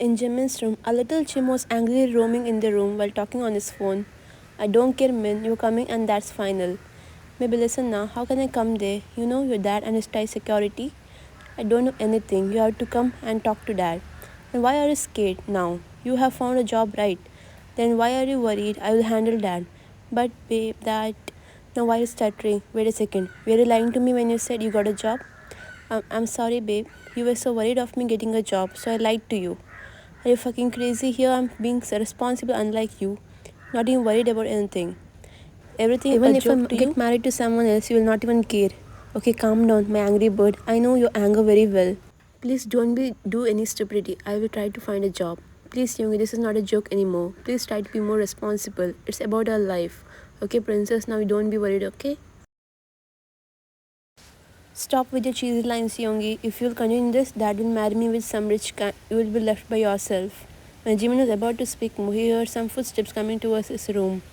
In Jimin's room, a little Jim was angrily roaming in the room while talking on his phone. I don't care, Min, you're coming and that's final. Maybe listen now, how can I come there? You know your dad and his tight security? I don't know anything. You have to come and talk to dad. And why are you scared now? You have found a job, right? Then why are you worried? I will handle that. But babe, that. Now why are you stuttering? Wait a second. Were you lying to me when you said you got a job? I'm sorry, babe. You were so worried of me getting a job, so I lied to you. Are you fucking crazy? Here I'm being responsible, unlike you. Not even worried about anything. Everything even if I get married to someone else, you will not even care. Okay, calm down, my angry bird. I know your anger very well. Please don't do any stupidity. I will try to find a job. Please, Yongi, this is not a joke anymore. Please try to be more responsible. It's about our life. Okay, princess, now don't be worried, okay? Stop with your cheesy lines, Yongi. If you'll continue this, dad will marry me with some rich guy. You will be left by yourself. When Jimin was about to speak more, he heard some footsteps coming towards his room.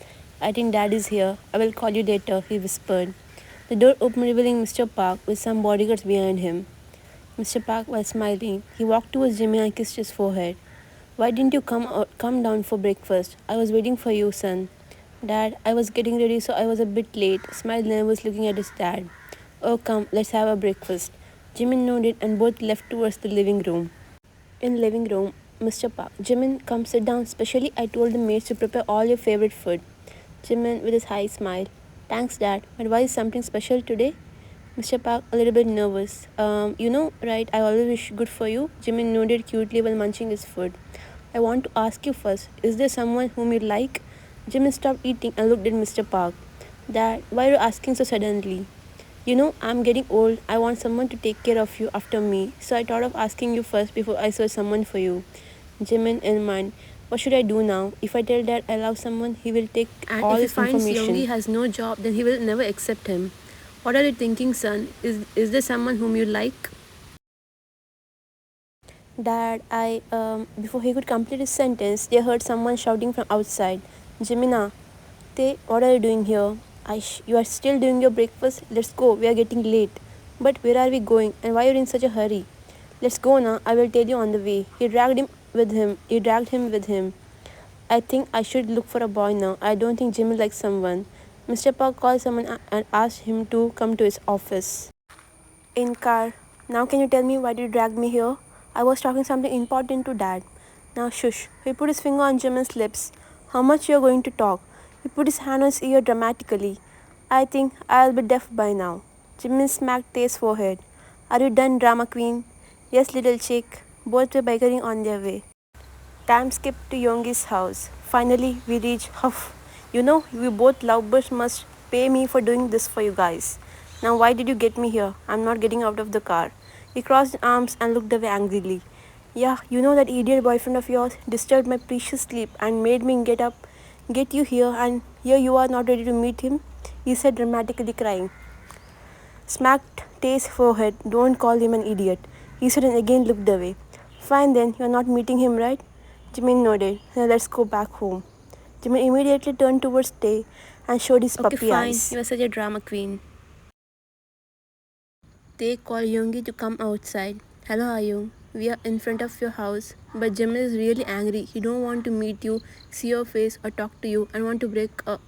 I think dad is here. I will call you later, he whispered. The door opened, revealing Mr. Park with some bodyguards behind him. Mr. Park was smiling. He walked towards Jimin and kissed his forehead. Why didn't you come down for breakfast? I was waiting for you, son. Dad, I was getting ready, so I was a bit late. Smiled nervous, looking at his dad. Oh, come, let's have a breakfast. Jimin nodded and both left towards the living room. In living room, Mr. Park. Jimin, come sit down. Specially, I told the maids to prepare all your favorite food. Jimin with his high smile. Thanks, Dad. But why is something special today? Mr. Park, a little bit nervous. You know, right, I always wish good for you. Jimin nodded cutely while munching his food. I want to ask you first, is there someone whom you like? Jimin stopped eating and looked at Mr. Park. Dad, why are you asking so suddenly? You know, I'm getting old. I want someone to take care of you after me. So I thought of asking you first before I search someone for you. Jimin in mind. What should I do now? If I tell Dad I love someone, he will take and all his information. If he finds Yongi has no job, then he will never accept him. What are you thinking, son? Is there someone whom you like? Dad, before he could complete his sentence, they heard someone shouting from outside. Jimina, what are you doing here? You are still doing your breakfast? Let's go, we are getting late. But where are we going and why are you in such a hurry? Let's go now, I will tell you on the way. He dragged him with him. I think I should look for a boy now. I don't think Jimmy likes someone. Mr. Park called someone and asked him to come to his office. In car. Now can you tell me why did you drag me here? I was talking something important to Dad. Now shush. He put his finger on Jimin's lips. How much you are going to talk? He put his hand on his ear dramatically. I think I'll be deaf by now. Jimin smacked Tay's forehead. Are you done, drama queen? Yes, little chick. Both were bickering on their way. Time skipped to Yongi's house. Finally, we reached Huff. You know, we both lovebirds must pay me for doing this for you guys. Now, why did you get me here? I'm not getting out of the car. He crossed his arms and looked away angrily. Yeah, you know that idiot boyfriend of yours disturbed my precious sleep and made me get you here, and here you are not ready to meet him, he said dramatically, crying. Smacked Tay's forehead. Don't call him an idiot, he said and again looked away. Fine then, you're not meeting him, right? Jimin nodded. Now let's go back home. Jimin immediately turned towards Tay and showed his puppy eyes. You're such a drama queen. Tay called Yongi to come outside. Hello, Ayung. We are in front of your house, but Jimin is really angry. He don't want to meet you, see your face, or talk to you, and want to break up.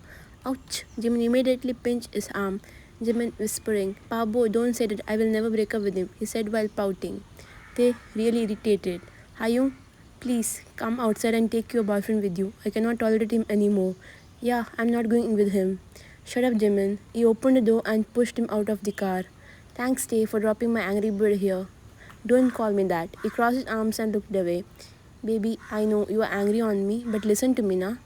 Ouch! Jimin immediately pinched his arm. Jimin whispering, Pabo, don't say that. I will never break up with him, he said while pouting. They really irritated. Ayung, please come outside and take your boyfriend with you. I cannot tolerate him anymore. Yeah, I'm not going with him. Shut up, Jimin. He opened the door and pushed him out of the car. Thanks, Tay, for dropping my angry bird here. Don't call me that. He crossed his arms and looked away. Baby, I know you are angry on me, but listen to me now.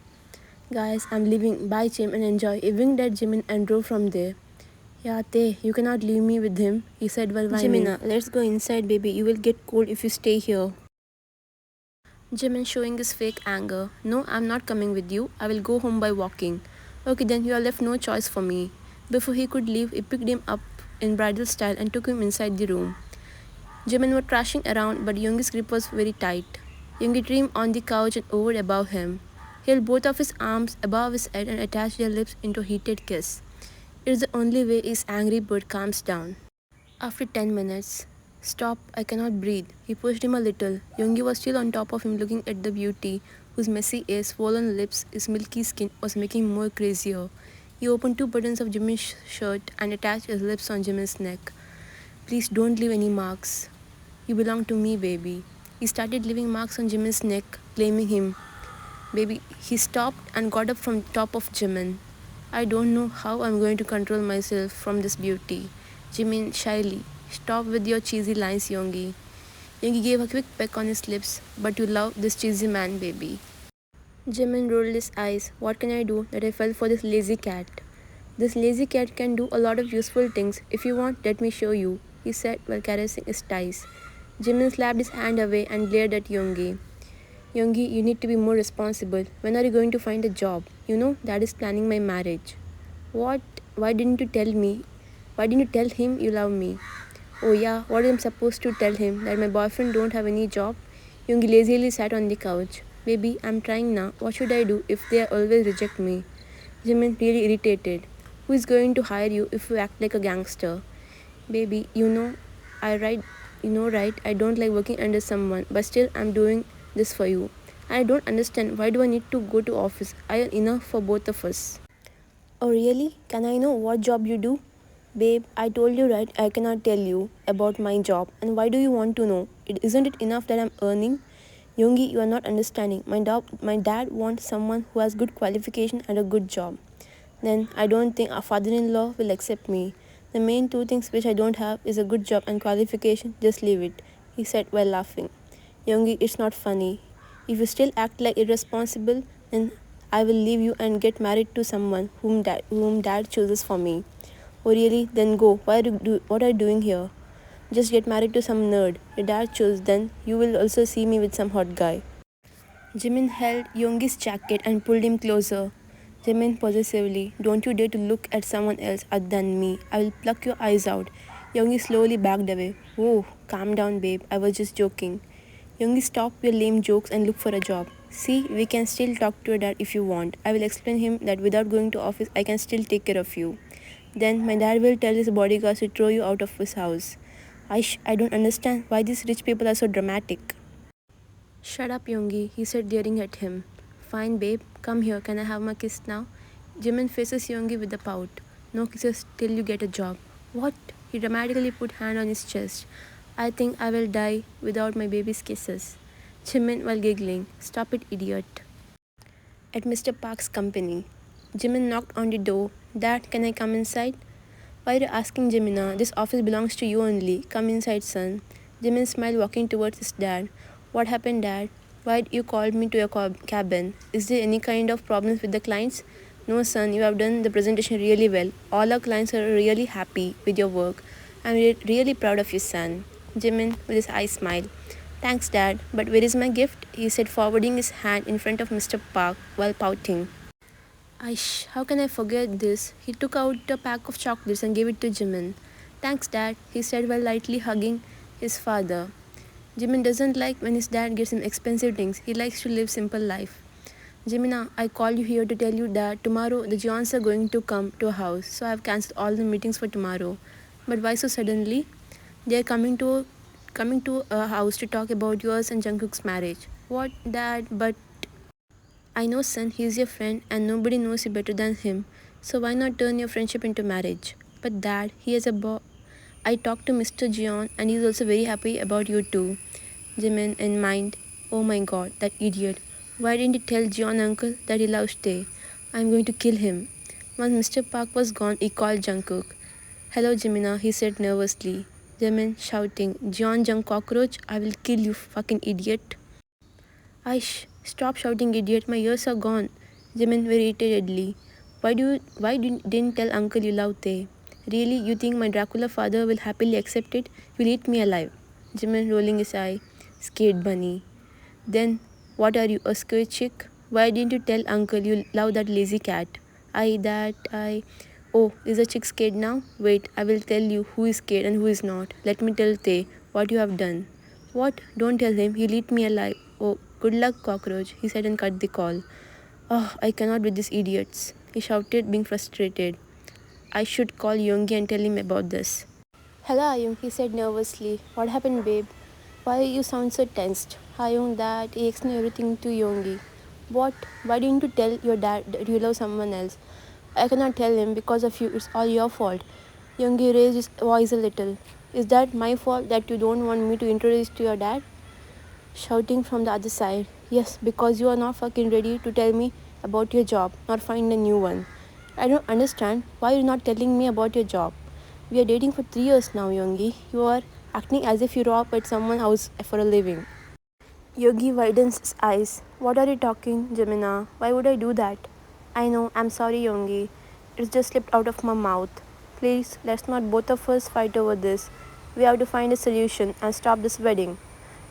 Guys, I'm leaving. Bye, Jim, and enjoy. He winked at Jimin and drove from there. Yeah, Tay, you cannot leave me with him, he said while whining. Jimina, let's go inside, baby. You will get cold if you stay here. Jimin showing his fake anger. No, I'm not coming with you. I will go home by walking. Okay, then you are left no choice for me. Before he could leave, he picked him up in bridal style and took him inside the room. Jimin was crashing around, but Yongi's grip was very tight. Yongi dreamed on the couch and hovered above him. He held both of his arms above his head and attached their lips into a heated kiss. It is the only way his angry bird calms down. After 10 minutes, Stop, I cannot breathe. He pushed him a little. Yongi was still on top of him, looking at the beauty, whose messy ears, swollen lips, his milky skin was making him more crazier. He opened two buttons of Jimmy's shirt and attached his lips on Jimmy's neck. Please don't leave any marks. You belong to me, baby. He started leaving marks on Jimmy's neck, claiming him. Baby, he stopped and got up from top of Jimin. I don't know how I'm going to control myself from this beauty. Jimin shyly. Stop with your cheesy lines, Yongi. Yongi gave a quick peck on his lips. But you love this cheesy man, baby. Jimin rolled his eyes. What can I do that I fell for this lazy cat? This lazy cat can do a lot of useful things. If you want, let me show you, he said while caressing his thighs. Jimin slapped his hand away and glared at Yongi. Yongi, you need to be more responsible. When are you going to find a job? You know, Dad is planning my marriage. What? Why didn't you tell me? Why didn't you tell him you love me? Oh yeah, what am I supposed to tell him? That my boyfriend don't have any job? Yongi lazily sat on the couch. Baby, I'm trying now. What should I do if they always reject me? Jimin really irritated. Who is going to hire you if you act like a gangster? Baby, right, I don't like working under someone, but still I'm doing this for you. And I don't understand why do I need to go to office? I earn enough for both of us. Oh really? Can I know what job you do? Babe, I told you right, I cannot tell you about my job. And why do you want to know? Isn't it enough that I'm earning? Yongi, you are not understanding. My dad wants someone who has good qualification and a good job. Then I don't think our father-in-law will accept me. The main two things which I don't have is a good job and qualification. Just leave it, he said while laughing. Yongi, it's not funny. If you still act like irresponsible, then I will leave you and get married to someone whom dad chooses for me. Oh really? Then go. What are you doing here? Just get married to some nerd. Your dad chose, then you will also see me with some hot guy. Jimin held Yongi's jacket and pulled him closer. Jimin possessively, don't you dare to look at someone else other than me. I will pluck your eyes out. Yongi slowly backed away. Whoa, calm down, babe. I was just joking. Yongi, stop your lame jokes and look for a job. See, we can still talk to your dad if you want. I will explain him that without going to office, I can still take care of you. Then my dad will tell his bodyguards to throw you out of his house. I don't understand why these rich people are so dramatic. Shut up, Yongi, he said, glaring at him. Fine, babe, come here. Can I have my kiss now? Jimin faces Yongi with a pout. No kisses till you get a job. What? He dramatically put hand on his chest. I think I will die without my baby's kisses. Jimin while giggling. Stop it, idiot. At Mr. Park's company. Jimin knocked on the door. Dad, can I come inside? Why are you asking, Jimina? This office belongs to you only. Come inside, son. Jimin smiled, walking towards his dad. What happened, Dad? Why you called me to your cabin? Is there any kind of problems with the clients? No, son, you have done the presentation really well. All our clients are really happy with your work. I'm really proud of you, son. Jimin, with his eyes, smiled. Thanks, Dad, but where is my gift? He said, forwarding his hand in front of Mr. Park while pouting. Aish, how can I forget this? He took out a pack of chocolates and gave it to Jimin. Thanks, Dad, he said while lightly hugging his father. Jimin doesn't like when his dad gets him expensive things. He likes to live simple life. Jimina, I called you here to tell you that tomorrow the Gions are going to come to our house, so I've cancelled all the meetings for tomorrow. But why so suddenly? They're coming to our house to talk about yours and Jungkook's marriage. What, Dad? But I know, son, he's your friend and nobody knows you better than him. So why not turn your friendship into marriage? But Dad, he has a I talked to Mr. Jion and he's also very happy about you too. Jimin in mind, oh my god, that idiot. Why didn't he tell Jion uncle that he loves Tae? I'm going to kill him. Once Mr. Park was gone, he called Jungkook. Hello Jimina, he said nervously. Jimin shouting, Jion Jung cockroach, I will kill you, fucking idiot. Aish, stop shouting idiot, my ears are gone. Jimin very irritatedly. Didn't tell uncle you love Tae? Really, you think my Dracula father will happily accept it? You'll eat me alive. Jimin rolling his eye. Scared bunny. Then, what are you, a scared chick? Why didn't you tell uncle you love that lazy cat? Oh, is the chick scared now? Wait, I will tell you who is scared and who is not. Let me tell Tae what you have done. What? Don't tell him, he'll eat me alive. Oh, good luck, cockroach, he said and cut the call. Oh, I cannot with these idiots, he shouted, being frustrated. I should call Yongi and tell him about this. Hello, Ayung, he said nervously. What happened, babe? Why you sound so tensed? Ayung, that he explained everything to Yongi. What? Why didn't you tell your dad that you love someone else? I cannot tell him because of you. It's all your fault. Yongi raised his voice a little. Is that my fault that you don't want me to introduce to your dad? Shouting from the other side. Yes, because you are not fucking ready to tell me about your job, nor find a new one. I don't understand why you're not telling me about your job. We are dating for 3 years now, Yongi. You are acting as if you rob at someone's house for a living. Yogi widens his eyes. What are you talking, Jamina? Why would I do that? I know, I'm sorry, Yongi. It just slipped out of my mouth. Please, let's not both of us fight over this. We have to find a solution and stop this wedding.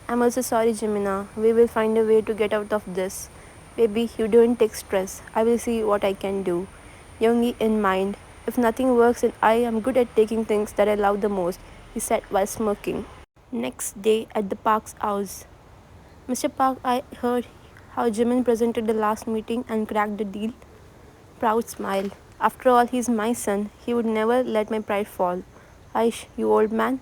I'm also sorry, Jamina. We will find a way to get out of this. Baby, you don't take stress. I will see what I can do. Yongi in mind. If nothing works and I am good at taking things that I love the most, he said while smirking. Next day at the Park's house. Mr. Park, I heard how Jimin presented the last meeting and cracked the deal. Proud smile. After all, he's my son. He would never let my pride fall. Aish, you old man.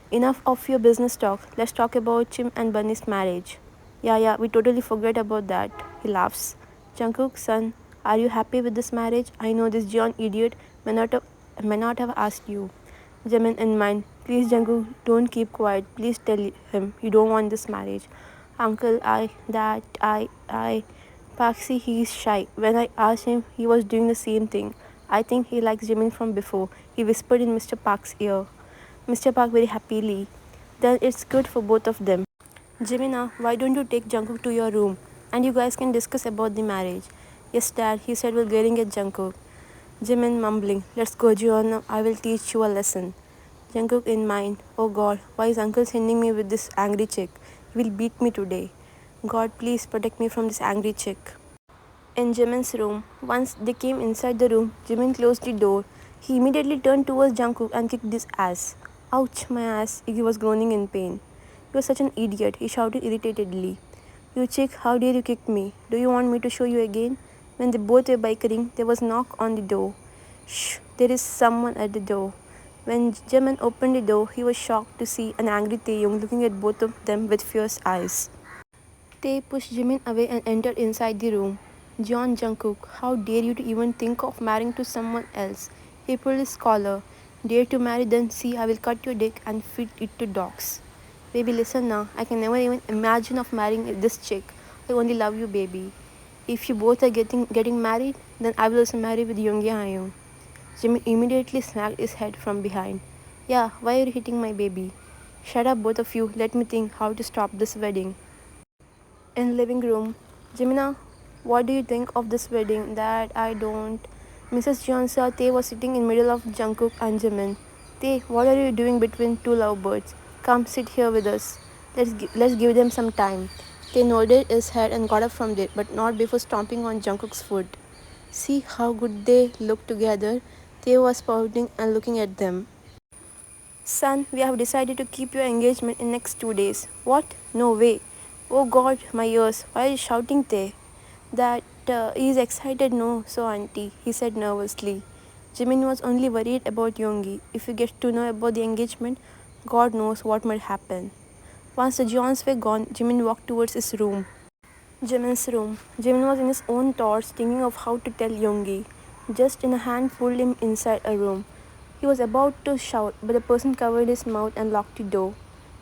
Enough of your business talk. Let's talk about Chim and Bunny's marriage. Yeah, we totally forget about that. He laughs. Jungkook, son, are you happy with this marriage? I know this John idiot may not have asked you. Jimin in mind. Please, Jungkook, don't keep quiet. Please tell him you don't want this marriage. Uncle, Paxi, he is shy. When I asked him, he was doing the same thing. I think he likes Jimin from before. He whispered in Mr. Park's ear. Mr. Park very happily. Then it's good for both of them. Jimina, why don't you take Jungkook to your room and you guys can discuss about the marriage? Yes, Dad, he said we're getting at Jungkook. Jimin mumbling, let's go, Jiona, I will teach you a lesson. Jungkook in mind, oh God, why is Uncle sending me with this angry chick? He will beat me today. God, please protect me from this angry chick. In Jimin's room, once they came inside the room, Jimin closed the door. He immediately turned towards Jungkook and kicked his ass. Ouch, my ass, Iggy was groaning in pain. You are such an idiot, he shouted irritatedly. You chick, how dare you kick me? Do you want me to show you again? When they both were bickering, there was a knock on the door. Shh, there is someone at the door. When Jimin opened the door, he was shocked to see an angry Taeyong looking at both of them with fierce eyes. They pushed Jimin away and entered inside the room. John Jungkook, how dare you to even think of marrying to someone else? He pulled his collar. Dare to marry, then see, I will cut your dick and feed it to dogs. Baby, listen now. I can never even imagine of marrying this chick. I only love you, baby. If you both are getting married, then I will also marry with Yonggi Hayung. Jimmy immediately smacked his head from behind. Yeah, why are you hitting my baby? Shut up, both of you. Let me think how to stop this wedding. In living room, Jimina, what do you think of this wedding? That I don't. Mrs. Johnson Tay was sitting in middle of Jungkook and Jimin. Tay, what are you doing between two lovebirds? Come sit here with us. Let's give them some time. Tay nodded his head and got up from there, but not before stomping on Jungkook's foot. See how good they look together. Tay was pouting and looking at them. Son, we have decided to keep your engagement in next 2 days. What? No way. Oh God, my ears. Why are you shouting there? That he is excited, no, so auntie, he said nervously. Jimin was only worried about Yongi. If he gets to know about the engagement, God knows what might happen. Once the Johns were gone, Jimin walked towards his room. Jimin's room. Jimin was in his own thoughts, thinking of how to tell Yongi. Just in a hand pulled him inside a room. He was about to shout, but the person covered his mouth and locked the door.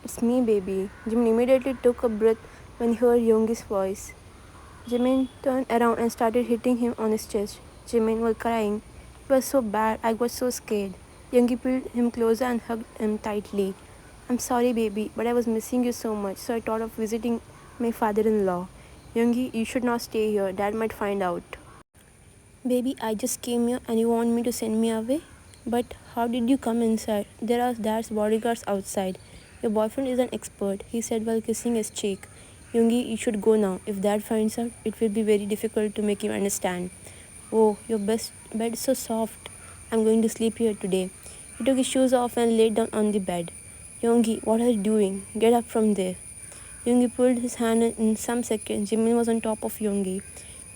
It's me, baby. Jimin immediately took a breath when he heard Yongi's voice. Jimin turned around and started hitting him on his chest. Jimin was crying. It was so bad, I got so scared. Yongi pulled him closer and hugged him tightly. I'm sorry, baby, but I was missing you so much, so I thought of visiting my father-in-law. Yongi, you should not stay here. Dad might find out. Baby, I just came here and you want me to send me away? But how did you come inside? There are Dad's bodyguards outside. Your boyfriend is an expert, he said while kissing his cheek. Yungi, you should go now. If Dad finds out, it will be very difficult to make him understand. Oh, your best bed is so soft. I'm going to sleep here today. He took his shoes off and laid down on the bed. Yongi, what are you doing? Get up from there. Yongi pulled his hand and in some seconds. Jimin was on top of Yongi. He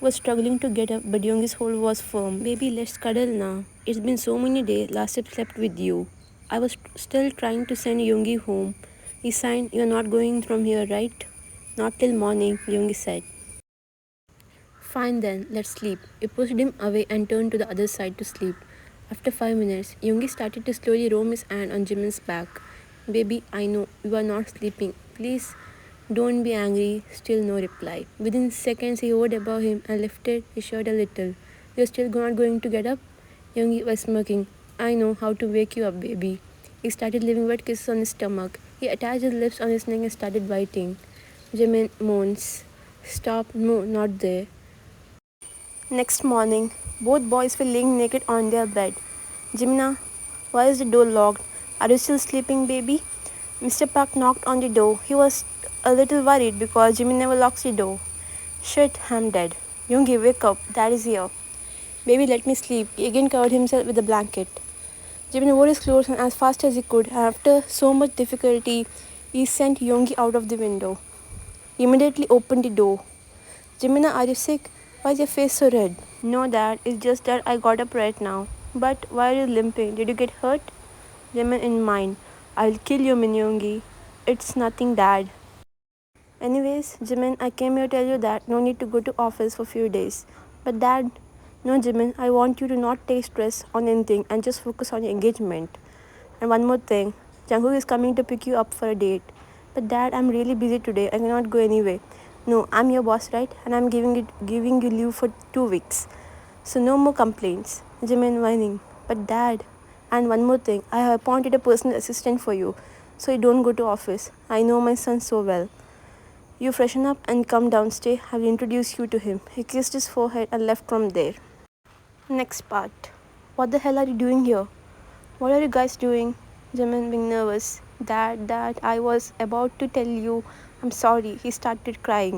was struggling to get up, but Yongi's hold was firm. Baby, let's cuddle now. It's been so many days. Last I slept with you. I was still trying to send Yongi home. He signed, "You're not going from here, right?" "Not till morning," Yongi said. "Fine then, let's sleep." He pushed him away and turned to the other side to sleep. After 5 minutes, Yongi started to slowly roam his hand on Jimin's back. "Baby, I know you are not sleeping. Please don't be angry." Still no reply. Within seconds, he hovered above him and lifted his shirt a little. "You're still not going to get up?" Yongi was smirking. "I know how to wake you up, baby." He started leaving wet kisses on his stomach. He attached his lips on his neck and started biting. Jimin moans. "Stop, no, not there." Next morning, both boys were laying naked on their bed. "Jimina, why is the door locked? Are you still sleeping, baby?" Mr. Park knocked on the door. He was a little worried because Jimmy never locks the door. "Shit, I'm dead." "Yoongi, wake up. Dad is here." "Baby, let me sleep." He again covered himself with a blanket. Jimmy wore his clothes and as fast as he could. After so much difficulty, he sent Yongi out of the window. He immediately opened the door. "Jimina, are you sick? Why is your face so red?" "No, Dad. It's just that I got up right now." "But why are you limping? Did you get hurt?" Jimin in mind. "I'll kill you, Minyongi." "It's nothing, Dad." "Anyways, Jimin, I came here to tell you that no need to go to office for few days." "But Dad..." "No, Jimin, I want you to not take stress on anything and just focus on your engagement. And one more thing, Jungkook is coming to pick you up for a date." "But Dad, I'm really busy today. I cannot go anyway." "No, I'm your boss, right? And I'm giving you leave for 2 weeks. So no more complaints." Jimin whining. "But Dad..." "And one more thing, I have appointed a personal assistant for you, so you don't go to office. I know my son so well. You freshen up and come downstairs. I will introduce you to him." He kissed his forehead and left from there. Next part. "What the hell are you doing here?" "What are you guys doing?" Jimin being nervous. Dad, I was about to tell you. I'm sorry." He started crying.